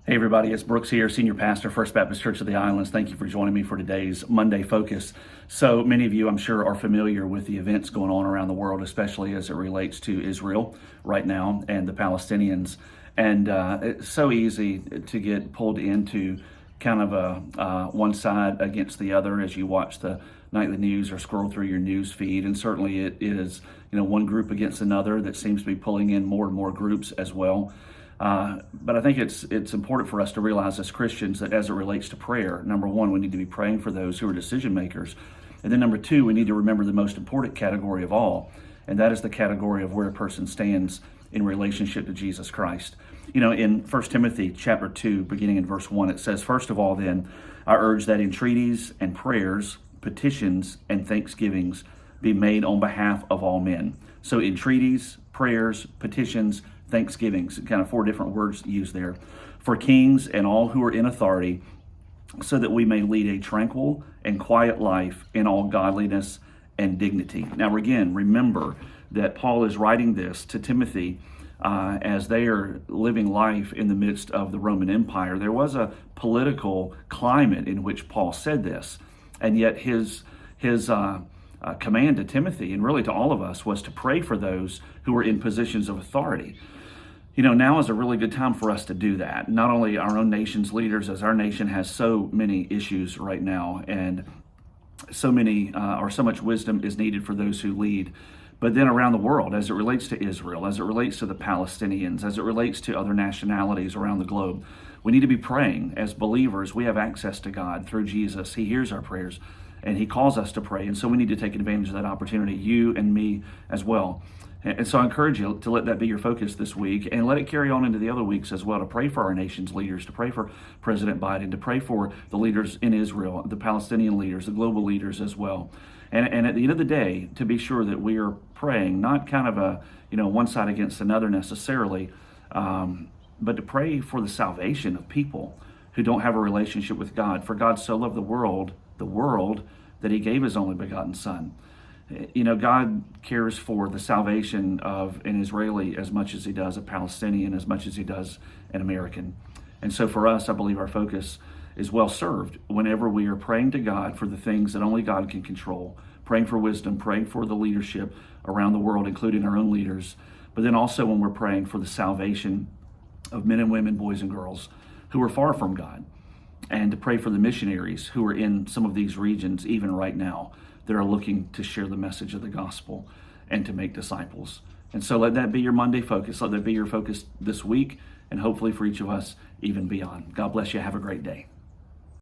Hey everybody, it's Brooks here, Senior Pastor, First Baptist Church of the Islands. Thank you for joining me for today's Monday Focus. So many of you, I'm sure, are familiar with the events going on around the world, especially as it relates to Israel right now and the Palestinians. And it's so easy to get pulled into kind of a one side against the other as you watch the nightly news or scroll through your news feed. And certainly it is, one group against another that seems to be pulling in more and more groups as well. But I think it's important for us to realize as Christians that as it relates to prayer, number one, we need to be praying for those who are decision makers. And then number two, we need to remember the most important category of all, and that is the category of where a person stands in relationship to Jesus Christ. In 1 Timothy chapter 2, beginning in verse 1, it says, "First of all then, I urge that entreaties and prayers, petitions and thanksgivings be made on behalf of all men." So entreaties, prayers, petitions, thanksgivings, kind of four different words used there, "for kings and all who are in authority, so that we may lead a tranquil and quiet life in all godliness and dignity." Now again, remember that Paul is writing this to Timothy as they are living life in the midst of the Roman Empire. There was a political climate in which Paul said this, and yet his command to Timothy, and really to all of us, was to pray for those who were in positions of authority. Now is a really good time for us to do that. Not only our own nation's leaders, as our nation has so many issues right now, and so much wisdom is needed for those who lead, but then around the world, as it relates to Israel, as it relates to the Palestinians, as it relates to other nationalities around the globe, we need to be praying. As believers, we have access to God through Jesus. He hears our prayers, and He calls us to pray, and so we need to take advantage of that opportunity, you and me as well. And so I encourage you to let that be your focus this week, and let it carry on into the other weeks as well, to pray for our nation's leaders, to pray for President Biden, to pray for the leaders in Israel, the Palestinian leaders, the global leaders as well. And at the end of the day, to be sure that we are praying, not kind of a, one side against another necessarily, but to pray for the salvation of people who don't have a relationship with God. For God so loved the world, that He gave His only begotten Son. God cares for the salvation of an Israeli as much as He does a Palestinian, as much as He does an American. And so for us, I believe our focus is well served whenever we are praying to God for the things that only God can control, praying for wisdom, praying for the leadership around the world, including our own leaders, but then also when we're praying for the salvation of men and women, boys and girls who are far from God, and to pray for the missionaries who are in some of these regions, even right now, that are looking to share the message of the gospel and to make disciples. And so let that be your Monday focus. Let that be your focus this week, and hopefully for each of us, even beyond. God bless you. Have a great day.